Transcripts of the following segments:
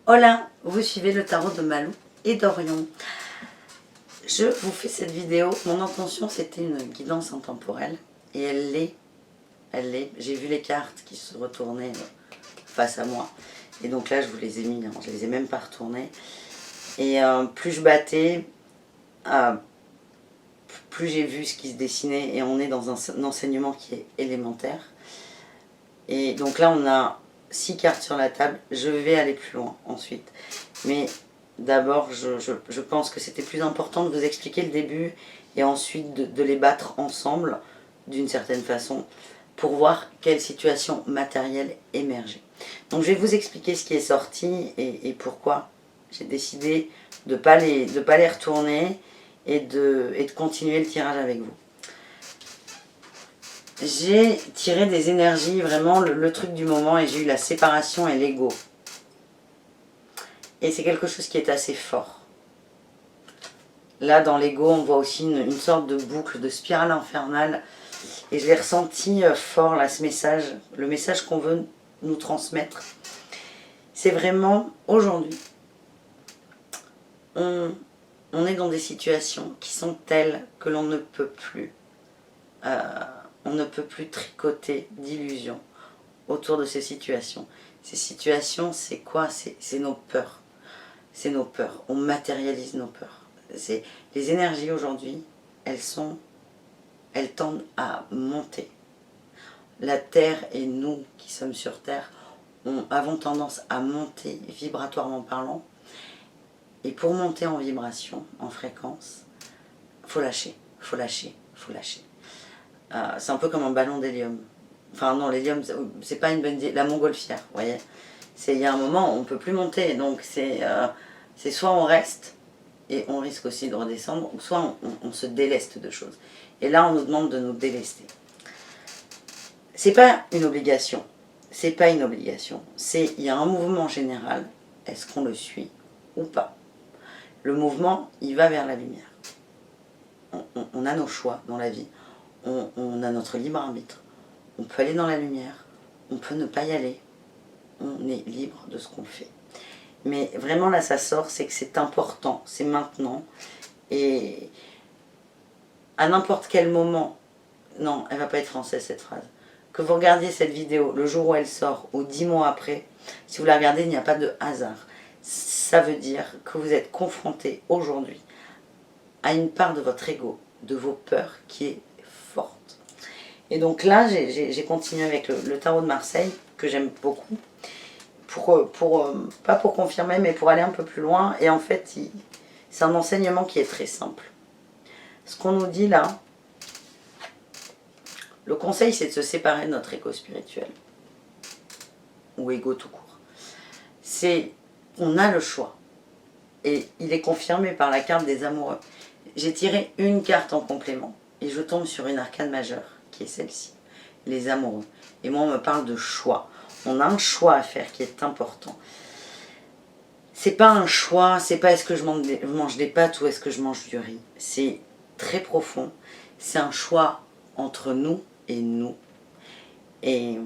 Hola, vous suivez le tarot de Malou et d'Orion. Je vous fais cette vidéo. Mon intention, c'était une guidance intemporelle. Et elle l'est. J'ai vu les cartes qui se retournaient face à moi. Et donc là, je vous les ai mis, je les ai même pas retournées. Et plus je battais, plus j'ai vu ce qui se dessinait. Et on est dans un enseignement qui est élémentaire. Et donc là, on a 6 cartes sur la table. Je vais aller plus loin ensuite. Mais d'abord, je pense que c'était plus important de vous expliquer le début et ensuite de les battre ensemble d'une certaine façon pour voir quelle situation matérielle émergeait. Donc je vais vous expliquer ce qui est sorti et pourquoi j'ai décidé de ne pas les retourner et de continuer le tirage avec vous. J'ai tiré des énergies, vraiment le truc du moment, et j'ai eu la séparation et l'ego. Et c'est quelque chose qui est assez fort. Là, dans l'ego, on voit aussi une sorte de boucle, de spirale infernale. Et je l'ai ressenti fort, là, ce message, le message qu'on veut nous transmettre. C'est vraiment, aujourd'hui, on est dans des situations qui sont telles que l'on ne peut plus. On ne peut plus tricoter d'illusions autour de ces situations. Ces situations, c'est quoi? C'est nos peurs. C'est nos peurs. On matérialise nos peurs. Les énergies aujourd'hui, elles tendent à monter. La Terre et nous qui sommes sur Terre avons tendance à monter vibratoirement parlant. Et pour monter en vibration, en fréquence, faut lâcher, faut lâcher, faut lâcher. C'est un peu comme un ballon d'hélium. Enfin non, l'hélium, c'est pas une bonne idée. La montgolfière, vous voyez. Il y a un moment, on ne peut plus monter. Donc c'est soit on reste, et on risque aussi de redescendre, soit on se déleste de choses. Et là, on nous demande de nous délester. C'est pas une obligation. C'est pas une obligation. Il y a un mouvement général. Est-ce qu'on le suit ou pas? Le mouvement, il va vers la lumière. On a nos choix dans la vie. On a notre libre arbitre. On peut aller dans la lumière. On peut ne pas y aller. On est libre de ce qu'on fait. Mais vraiment là ça sort, c'est que c'est important, c'est maintenant. Et à n'importe quel moment, non, elle va pas être française cette phrase, que vous regardiez cette vidéo le jour où elle sort ou 10 mois après, si vous la regardez, il n'y a pas de hasard. Ça veut dire que vous êtes confronté aujourd'hui à une part de votre ego, de vos peurs qui est forte. Et donc là, j'ai continué avec le tarot de Marseille, que j'aime beaucoup. Pas pour confirmer, mais pour aller un peu plus loin. Et en fait, c'est un enseignement qui est très simple. Ce qu'on nous dit là, le conseil, c'est de se séparer de notre ego spirituel. Ou ego tout court. On a le choix. Et il est confirmé par la carte des amoureux. J'ai tiré une carte en complément. Et je tombe sur une arcane majeure, qui est celle-ci. Les amoureux. Et moi, on me parle de choix. On a un choix à faire qui est important. C'est pas un choix, c'est pas est-ce que je mange des pâtes ou est-ce que je mange du riz. C'est très profond. C'est un choix entre nous et nous. Et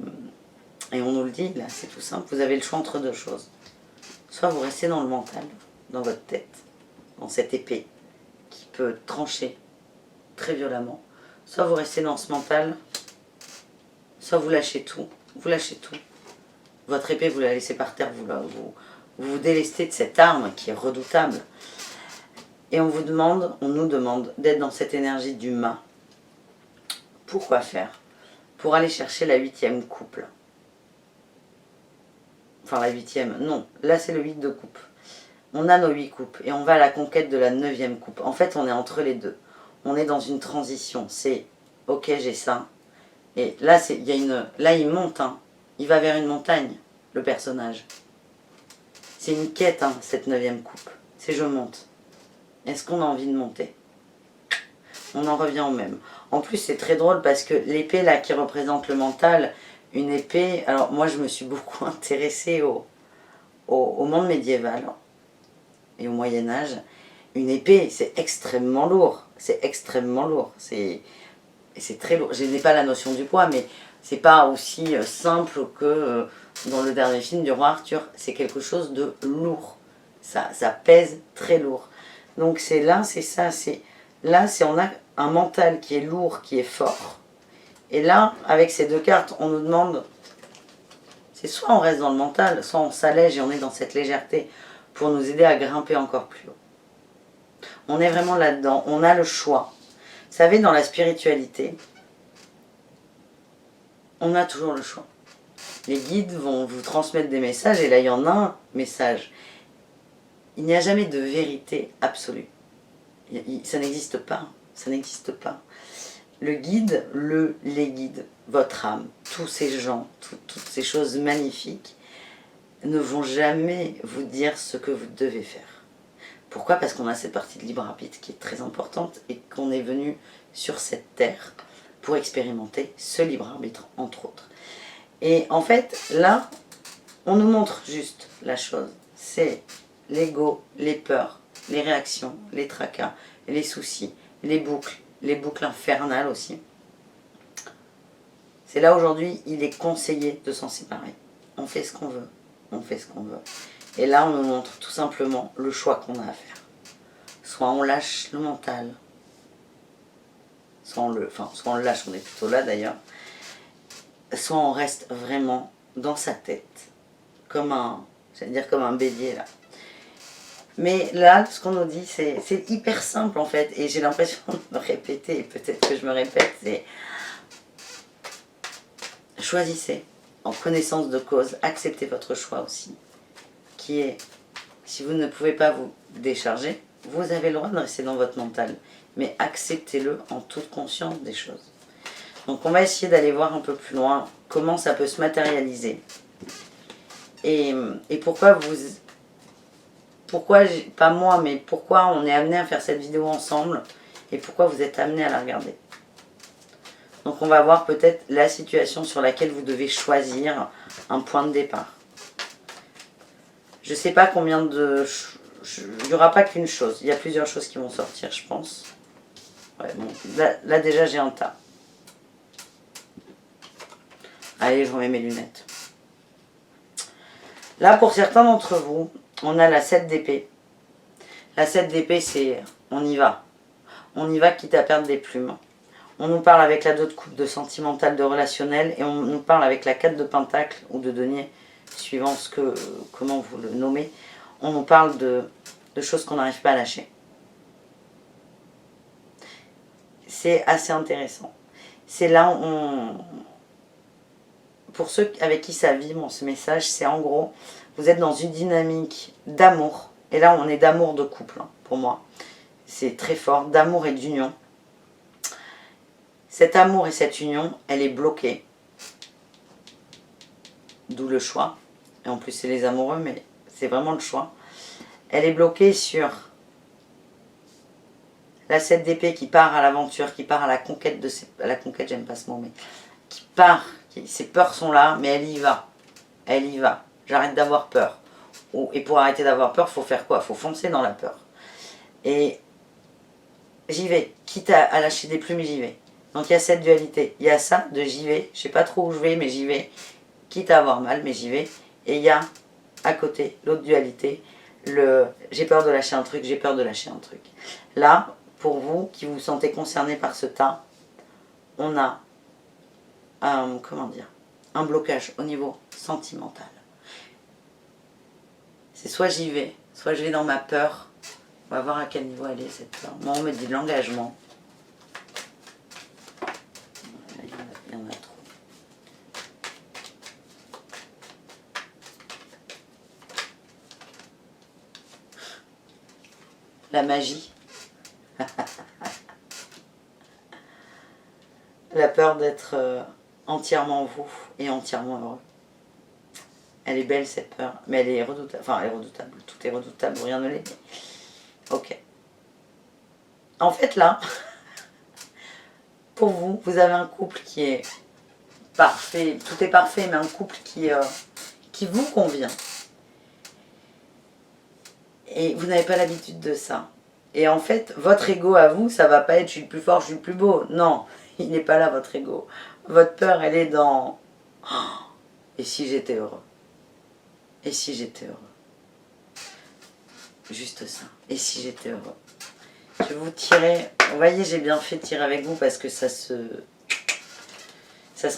on nous le dit, là, c'est tout simple. Vous avez le choix entre deux choses. Soit vous restez dans le mental, dans votre tête, dans cette épée qui peut trancher très violemment. Soit vous restez dans ce mental, soit vous lâchez tout. Vous lâchez tout. Votre épée, vous la laissez par terre, vous vous délestez de cette arme qui est redoutable. Et on nous demande d'être dans cette énergie du mât. Pourquoi faire? Pour aller chercher la 8e coupe. Enfin la 8e, non. Là c'est le 8 de coupe. On a nos 8 coupes et on va à la conquête de la 9e coupe. En fait on est entre les deux. On est dans une transition. C'est ok j'ai ça. Et là, là il monte. Hein. Il va vers une montagne, le personnage. C'est une quête, hein, cette 9e coupe. C'est je monte. Est-ce qu'on a envie de monter? On en revient au même. En plus, c'est très drôle parce que l'épée, là, qui représente le mental, une épée... Alors, moi, je me suis beaucoup intéressée au monde médiéval et au Moyen-Âge. Une épée, c'est extrêmement lourd. C'est extrêmement lourd. C'est très lourd. Je n'ai pas la notion du poids, mais C'est pas aussi simple que dans le dernier film du roi Arthur. C'est quelque chose de lourd. Ça pèse très lourd. Donc c'est là, c'est ça. Là, on a un mental qui est lourd, qui est fort. Et là, avec ces deux cartes, on nous demande... C'est soit on reste dans le mental, soit on s'allège et on est dans cette légèreté pour nous aider à grimper encore plus haut. On est vraiment là-dedans. On a le choix. Vous savez, dans la spiritualité, on a toujours le choix. Les guides vont vous transmettre des messages, et là, il y en a un message. Il n'y a jamais de vérité absolue. Ça n'existe pas. Ça n'existe pas. Le guide, les guides, votre âme, tous ces gens, toutes ces choses magnifiques, ne vont jamais vous dire ce que vous devez faire. Pourquoi? Parce qu'on a cette partie de libre arbitre qui est très importante et qu'on est venu sur cette terre pour expérimenter ce libre arbitre, entre autres. Et en fait, là, on nous montre juste la chose. C'est l'ego, les peurs, les réactions, les tracas, les soucis, les boucles infernales aussi. C'est là aujourd'hui, il est conseillé de s'en séparer. On fait ce qu'on veut, on fait ce qu'on veut. Et là, on nous montre tout simplement le choix qu'on a à faire. Soit on lâche le mental, soit on le lâche, on est plutôt là d'ailleurs, soit on reste vraiment dans sa tête, comme un bélier là. Mais là, ce qu'on nous dit, c'est hyper simple en fait, et j'ai l'impression de me répéter, et peut-être que je me répète, c'est choisissez en connaissance de cause, acceptez votre choix aussi, qui est, si vous ne pouvez pas vous décharger, vous avez le droit de rester dans votre mental, mais acceptez-le en toute conscience des choses. Donc on va essayer d'aller voir un peu plus loin comment ça peut se matérialiser. Et pourquoi pas moi, mais pourquoi on est amené à faire cette vidéo ensemble et pourquoi vous êtes amené à la regarder. Donc on va voir peut-être la situation sur laquelle vous devez choisir un point de départ. Je ne sais pas combien de... Il n'y aura pas qu'une chose, il y a plusieurs choses qui vont sortir, je pense. Ouais, bon, là déjà j'ai un tas. Allez, je remets mes lunettes. Là, pour certains d'entre vous, on a la 7 d'épée. La 7 d'épée, c'est on y va. On y va quitte à perdre des plumes. On nous parle avec la 2 de coupe de sentimental, de relationnel, et on nous parle avec la 4 de pentacle ou de denier, suivant comment vous le nommez. On nous parle de choses qu'on n'arrive pas à lâcher. C'est assez intéressant. C'est là où pour ceux avec qui ça vibre, ce message, c'est en gros, vous êtes dans une dynamique d'amour. Et là, on est d'amour de couple, hein, pour moi. C'est très fort, d'amour et d'union. Cet amour et cette union, elle est bloquée. D'où le choix. Et en plus, c'est les amoureux, mais c'est vraiment le choix. Elle est bloquée sur la 7 d'épée qui part à l'aventure, qui part à la conquête de ses... La conquête, j'aime pas ce mot, mais qui part, ses peurs sont là, mais elle y va. Elle y va. J'arrête d'avoir peur. Et pour arrêter d'avoir peur, il faut faire quoi? Il faut foncer dans la peur. Et j'y vais. Quitte à lâcher des plumes, j'y vais. Donc il y a cette dualité. Il y a ça de j'y vais. Je sais pas trop où je vais, mais j'y vais. Quitte à avoir mal, mais j'y vais. Et il y a à côté l'autre dualité. J'ai peur de lâcher un truc, j'ai peur de lâcher un truc. Là, pour vous qui vous sentez concerné par ce tas, on a un blocage au niveau sentimental. C'est soit j'y vais, soit je vais dans ma peur. On va voir à quel niveau elle est cette peur. Moi on me dit de l'engagement. Il y en a trop. La magie. La peur d'être entièrement vous et entièrement heureux. Elle est belle cette peur, mais elle est redoutable. Enfin, elle est redoutable. Tout est redoutable, rien ne l'est. Ok. En fait, là, pour vous, vous avez un couple qui est parfait. Tout est parfait, mais un couple qui vous convient. Et vous n'avez pas l'habitude de ça. Et en fait, votre ego à vous, ça va pas être je suis le plus fort, je suis le plus beau. Non, Il n'est pas là, votre ego. Votre peur, elle est dans... Oh, et si j'étais heureux? Et si j'étais heureux? Juste ça. Et si j'étais heureux? Je vais vous tirer... Vous voyez, j'ai bien fait de tirer avec vous parce que ça se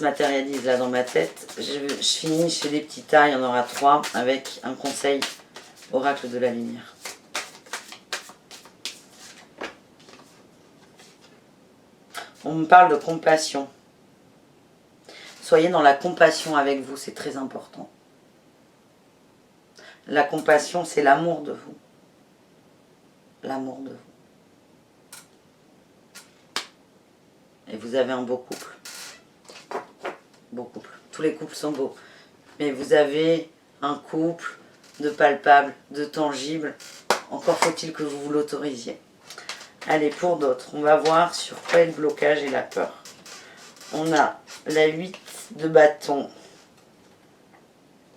matérialise là dans ma tête. Je finis, je fais des petits tas, il y en aura 3 avec un conseil oracle de la lumière. On me parle de compassion. Soyez dans la compassion avec vous, c'est très important. La compassion, c'est l'amour de vous. L'amour de vous. Et vous avez un beau couple. Beau couple. Tous les couples sont beaux. Mais vous avez un couple de palpable, de tangible. Encore faut-il que vous l'autorisiez. Allez, pour d'autres, on va voir sur quoi est le blocage et la peur. On a la 8 de bâton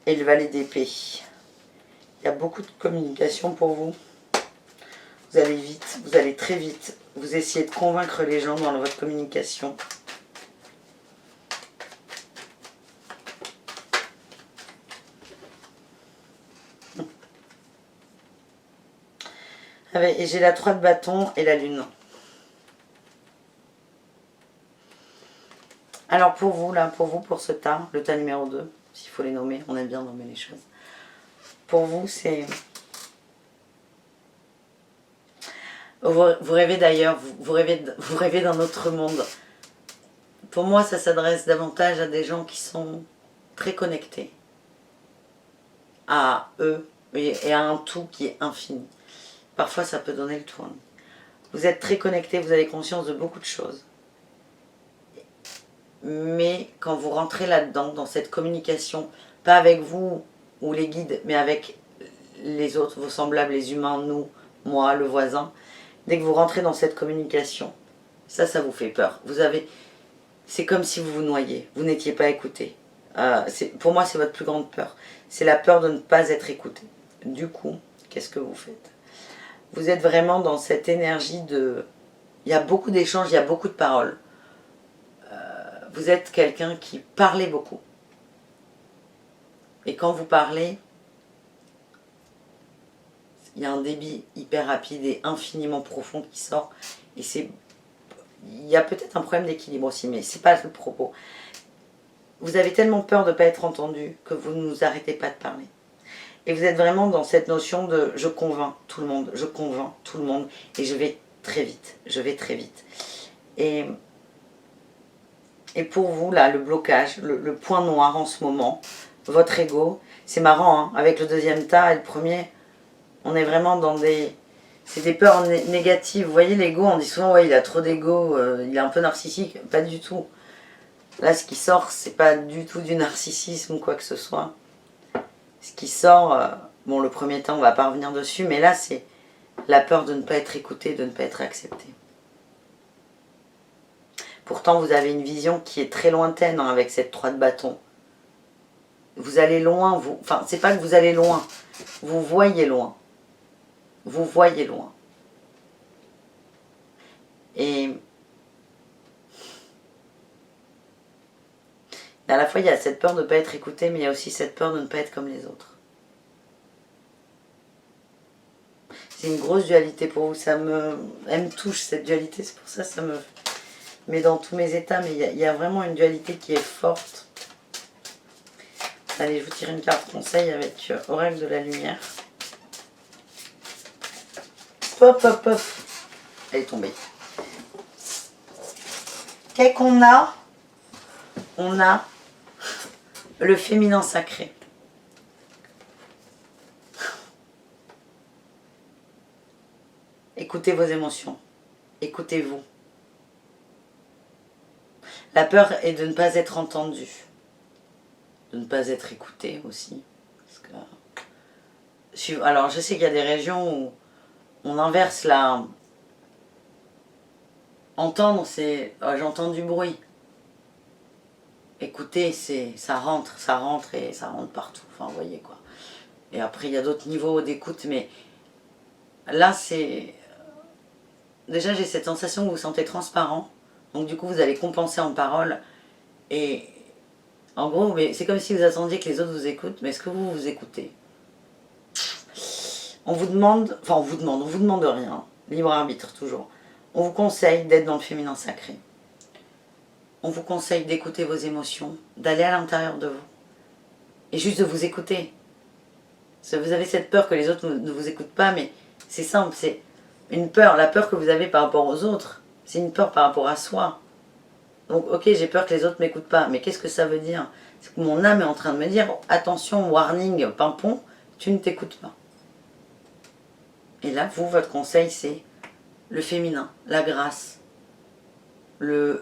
et le valet d'épée. Il y a beaucoup de communication pour vous. Vous allez vite, vous allez très vite. Vous essayez de convaincre les gens dans votre communication. Et j'ai la 3 de bâton et la lune. Alors pour vous, là, pour ce tas, le tas numéro 2, s'il faut les nommer, on aime bien nommer les choses. Pour vous, c'est... Vous rêvez d'ailleurs, vous rêvez d'un autre monde. Pour moi, ça s'adresse davantage à des gens qui sont très connectés à eux et à un tout qui est infini. Parfois, ça peut donner le tournis. Vous êtes très connectés, vous avez conscience de beaucoup de choses. Mais quand vous rentrez là-dedans, dans cette communication, pas avec vous ou les guides, mais avec les autres, vos semblables, les humains, nous, moi, le voisin, dès que vous rentrez dans cette communication, ça vous fait peur. C'est comme si vous vous noyiez, vous n'étiez pas écouté. Pour moi, c'est votre plus grande peur. C'est la peur de ne pas être écouté. Du coup, qu'est-ce que vous faites? Vous êtes vraiment dans cette énergie de... Il y a beaucoup d'échanges, il y a beaucoup de paroles. Vous êtes quelqu'un qui parlez beaucoup. Et quand vous parlez, il y a un débit hyper rapide et infiniment profond qui sort. Et il y a peut-être un problème d'équilibre aussi, mais c'est pas le propos. Vous avez tellement peur de ne pas être entendu que vous ne nous arrêtez pas de parler. Et vous êtes vraiment dans cette notion de je convainc tout le monde, je convainc tout le monde et je vais très vite, je vais très vite. Et pour vous, là, le blocage, le point noir en ce moment, votre ego, c'est marrant, hein, avec le deuxième tas et le premier, on est vraiment dans des... C'est des peurs négatives. Vous voyez, l'ego, on dit souvent, ouais, il a trop d'ego, il est un peu narcissique. Pas du tout. Là, ce qui sort, c'est pas du tout du narcissisme ou quoi que ce soit. Ce qui sort, bon, le premier temps, on va pas revenir dessus, mais là, c'est la peur de ne pas être écouté, de ne pas être accepté. Pourtant, vous avez une vision qui est très lointaine, hein, avec cette 3 de bâton. Vous allez loin, vous... Enfin, c'est pas que vous allez loin. Vous voyez loin. Vous voyez loin. Et... à la fois, il y a cette peur de ne pas être écouté, mais il y a aussi cette peur de ne pas être comme les autres. C'est une grosse dualité pour vous. Elle me touche, cette dualité. C'est pour ça que ça me met dans tous mes états. Mais il y a vraiment une dualité qui est forte. Allez, je vous tire une carte conseil avec Oracle de la lumière. Hop, hop, hop. Elle est tombée. Qu'est-ce qu'on a? On a le féminin sacré. Écoutez vos émotions. Écoutez-vous. La peur est de ne pas être entendu. De ne pas être écouté aussi. Parce que... Alors, je sais qu'il y a des régions où on inverse la... Entendre, c'est... Oh, j'entends du bruit. Écouter, c'est... Ça rentre et ça rentre partout. Enfin, vous voyez quoi. Et après, il y a d'autres niveaux d'écoute, mais... Là, c'est... Déjà, j'ai cette sensation que vous vous sentez transparent. Donc du coup, vous allez compenser en paroles. Et en gros, c'est comme si vous attendiez que les autres vous écoutent. Mais est-ce que vous vous écoutez? On vous demande, enfin on vous demande rien. Libre arbitre toujours. On vous conseille d'être dans le féminin sacré. On vous conseille d'écouter vos émotions, d'aller à l'intérieur de vous. Et juste de vous écouter. Vous avez cette peur que les autres ne vous écoutent pas, mais c'est simple, c'est une peur. La peur que vous avez par rapport aux autres, c'est une peur par rapport à soi. Donc ok, j'ai peur que les autres ne m'écoutent pas, mais qu'est-ce que ça veut dire? C'est que mon âme est en train de me dire, attention, warning, pimpon, tu ne t'écoutes pas. Et là, vous, votre conseil, c'est le féminin, la grâce. Il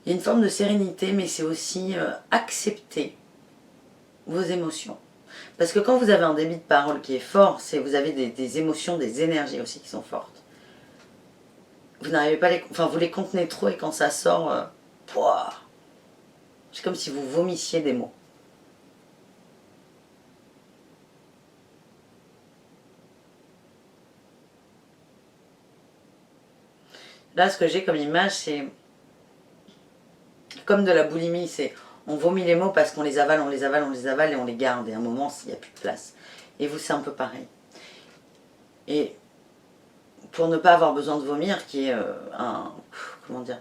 y a une forme de sérénité, mais c'est aussi accepter vos émotions. Parce que quand vous avez un débit de parole qui est fort, vous avez des émotions, des énergies aussi qui sont fortes. Vous n'arrivez pas vous les contenez trop et quand ça sort, c'est comme si vous vomissiez des mots. Là, ce que j'ai comme image, c'est comme de la boulimie, c'est on vomit les mots parce qu'on les avale, on les avale, on les avale et on les garde. Et à un moment, il n'y a plus de place. Et vous, c'est un peu pareil. Et pour ne pas avoir besoin de vomir, qui est comment dire,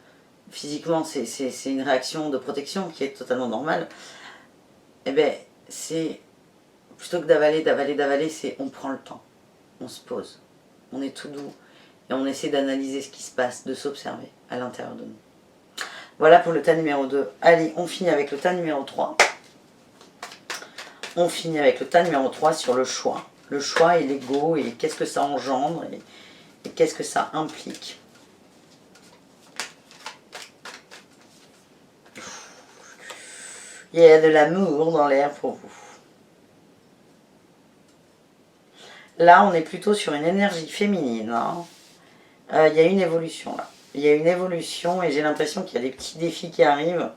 physiquement, c'est une réaction de protection qui est totalement normale, eh bien, c'est plutôt que d'avaler, d'avaler, d'avaler, c'est on prend le temps, on se pose, on est tout doux et on essaie d'analyser ce qui se passe, de s'observer à l'intérieur de nous. Voilà pour le tas numéro 2. Allez, on finit avec le tas numéro 3. On finit avec le tas numéro 3 sur le choix. Le choix et l'ego et qu'est-ce que ça engendre et qu'est-ce que ça implique. Il y a de l'amour dans l'air pour vous. Là, on est plutôt sur une énergie féminine. Hein. Il y a une évolution là. Il y a une évolution et j'ai l'impression qu'il y a des petits défis qui arrivent.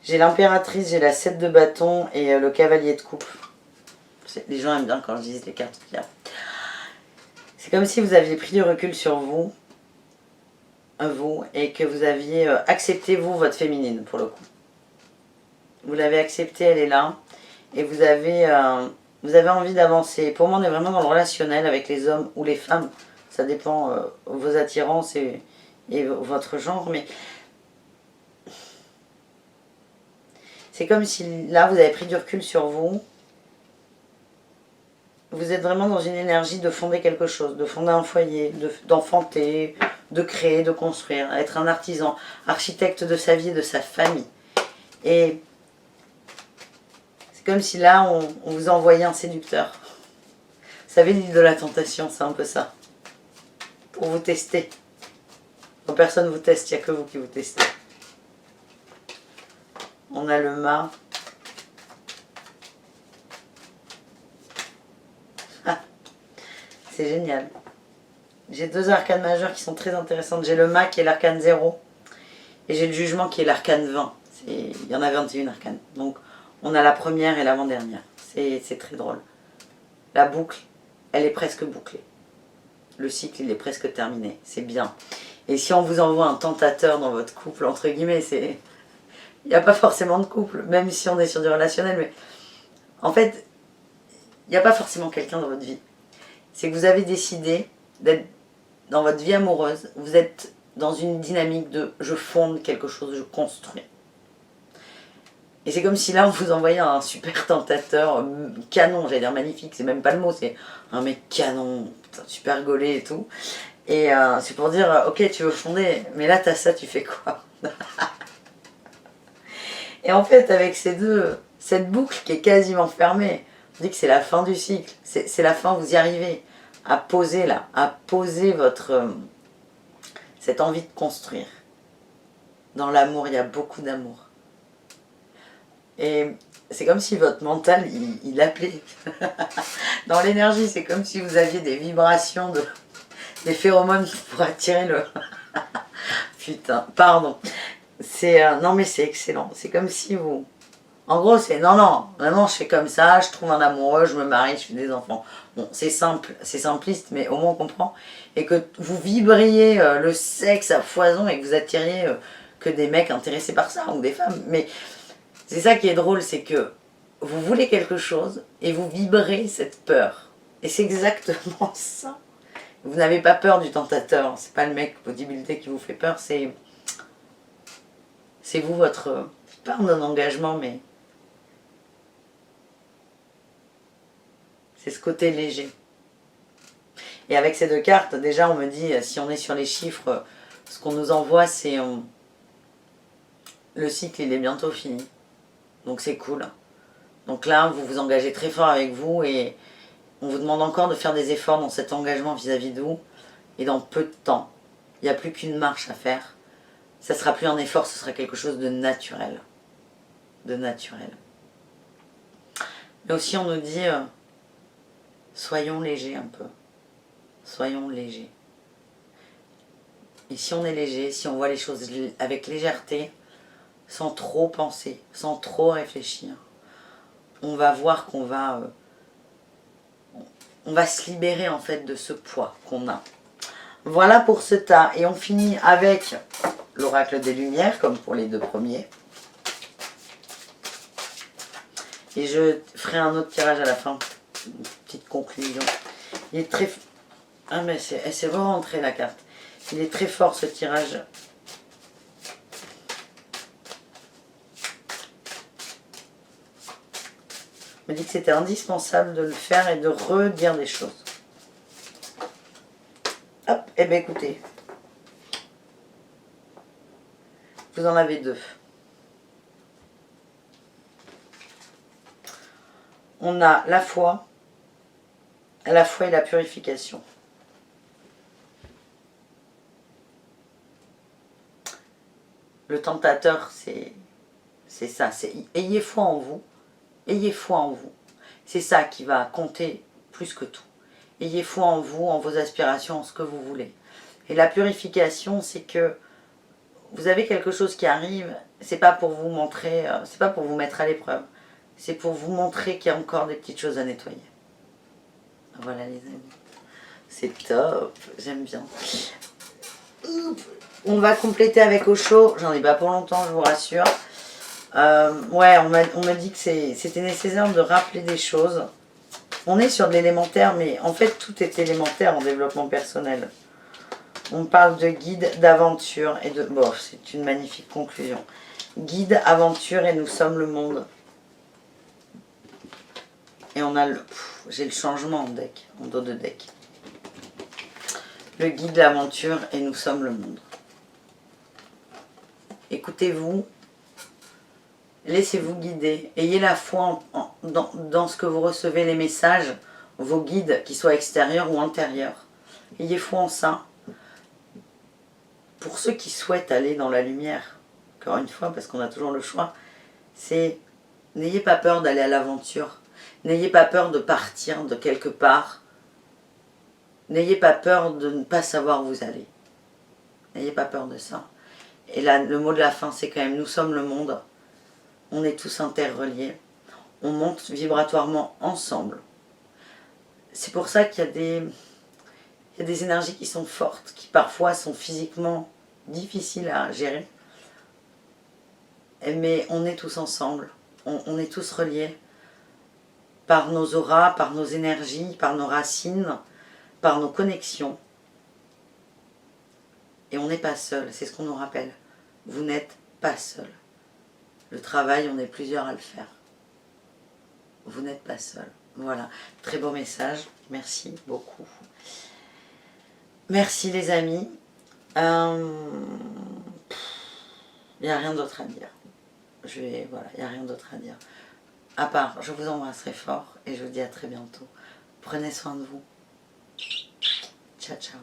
J'ai l'impératrice, j'ai la 7 de bâton et le cavalier de coupe. Les gens aiment bien quand je dis les cartes qu'il y a. C'est comme si vous aviez pris du recul sur vous, et que vous aviez accepté, vous, votre féminine, pour le coup. Vous l'avez acceptée, elle est là, et vous avez envie d'avancer. Pour moi, on est vraiment dans le relationnel avec les hommes ou les femmes. Ça dépend vos attirances et votre genre, mais c'est comme si là, vous avez pris du recul sur vous. Vous êtes vraiment dans une énergie de fonder quelque chose, de fonder un foyer, d'enfanter, de créer, de construire, être un artisan, architecte de sa vie et de sa famille. Et c'est comme si là, on vous envoyait un séducteur. Vous savez, l'île de la tentation, c'est un peu ça. Pour vous tester. Quand personne ne vous teste, il n'y a que vous qui vous testez. On a le mât. C'est génial. J'ai deux arcanes majeures qui sont très intéressantes. J'ai le mât qui est l'arcane 0 et j'ai le jugement qui est l'arcane 20. Il y en a 21 arcanes. Donc on a la première et l'avant-dernière. C'est très drôle. La boucle, elle est presque bouclée. Le cycle, il est presque terminé. C'est bien. Et si on vous envoie un tentateur dans votre couple, entre guillemets, il n'y a pas forcément de couple, même si on est sur du relationnel. Mais en fait, il n'y a pas forcément quelqu'un dans votre vie. C'est que vous avez décidé d'être dans votre vie amoureuse, vous êtes dans une dynamique de je fonde quelque chose, je construis. Et c'est comme si là on vous envoyait un super tentateur canon, j'allais dire magnifique, c'est même pas le mot, c'est un mec canon, super gaulé et tout. Et c'est pour dire, ok tu veux fonder, mais là t'as ça, tu fais quoi? Et en fait avec cette boucle qui est quasiment fermée, on dit que c'est la fin du cycle, c'est la fin, vous y arrivez à poser là, à poser cette envie de construire. Dans l'amour, il y a beaucoup d'amour. Et c'est comme si votre mental, il appelait. Dans l'énergie, c'est comme si vous aviez des vibrations, des phéromones pour attirer le... Putain, pardon. Non mais c'est excellent. C'est comme si vous... En gros, c'est non, non, maintenant je fais comme ça, je trouve un amoureux, je me marie, je fais des enfants. Bon, c'est simple, c'est simpliste, mais au moins on comprend. Et que vous vibriez le sexe à foison et que vous attiriez que des mecs intéressés par ça ou des femmes. Mais c'est ça qui est drôle, c'est que vous voulez quelque chose et vous vibrez cette peur. Et c'est exactement ça. Vous n'avez pas peur du tentateur, c'est pas le mec bodybuildé qui vous fait peur, c'est vous votre, pas un engagement, mais c'est ce côté léger. Et avec ces deux cartes, déjà on me dit, si on est sur les chiffres, ce qu'on nous envoie c'est le cycle il est bientôt fini. Donc c'est cool. Donc là vous vous engagez très fort avec vous et on vous demande encore de faire des efforts dans cet engagement vis-à-vis de vous. Et dans peu de temps, il n'y a plus qu'une marche à faire. Ça ne sera plus un effort, ce sera quelque chose de naturel. De naturel. Mais aussi on nous dit, soyons légers un peu. Soyons légers. Et si on est léger, si on voit les choses avec légèreté, sans trop penser, sans trop réfléchir, on va voir qu'on va, on va se libérer en fait de ce poids qu'on a. Voilà pour ce tas. Et on finit avec l'oracle des Lumières, comme pour les deux premiers. Et je ferai un autre tirage à la fin. Une petite conclusion. Il est très... Ah mais elle s'est re-rentrée la carte. Il est très fort ce tirage. On me dit que c'était indispensable de le faire et de redire des choses. Hop, et bien écoutez. Vous en avez deux. On a la foi et la purification. Le tentateur, c'est ça. Ayez foi en vous. Ayez foi en vous. C'est ça qui va compter plus que tout. Ayez foi en vous, en vos aspirations, en ce que vous voulez. Et la purification, c'est que vous avez quelque chose qui arrive, c'est pas pour vous montrer, c'est pas pour vous mettre à l'épreuve. C'est pour vous montrer qu'il y a encore des petites choses à nettoyer. Voilà les amis. C'est top, j'aime bien. On va compléter avec Osho. J'en ai pas pour longtemps, je vous rassure. Ouais, on m'a dit que c'était nécessaire de rappeler des choses. On est sur de l'élémentaire, mais en fait tout est élémentaire en développement personnel. On parle de guide, d'aventure et de... Bon, c'est une magnifique conclusion. Guide, aventure et nous sommes le monde. Et on a le... J'ai le changement en deck, en dos de deck. Le guide, l'aventure et nous sommes le monde. Écoutez-vous. Laissez-vous guider. Ayez la foi dans ce que vous recevez, les messages, vos guides, qu'ils soient extérieurs ou intérieurs. Ayez foi en ça. Pour ceux qui souhaitent aller dans la lumière, encore une fois, parce qu'on a toujours le choix, c'est n'ayez pas peur d'aller à l'aventure. N'ayez pas peur de partir de quelque part. N'ayez pas peur de ne pas savoir où vous allez. N'ayez pas peur de ça. Et là, le mot de la fin, c'est quand même, nous sommes le monde. On est tous interreliés. On monte vibratoirement ensemble. C'est pour ça qu'il y a des énergies qui sont fortes, qui parfois sont physiquement difficiles à gérer. Mais on est tous ensemble. On est tous reliés par nos auras, par nos énergies, par nos racines, par nos connexions. Et on n'est pas seul, c'est ce qu'on nous rappelle. Vous n'êtes pas seul. Le travail, on est plusieurs à le faire. Vous n'êtes pas seul. Voilà, très beau message. Merci beaucoup. Merci les amis. Il n'y a rien d'autre à dire. Voilà, il n'y a rien d'autre à dire. À part, je vous embrasserai fort et je vous dis à très bientôt. Prenez soin de vous. Ciao, ciao.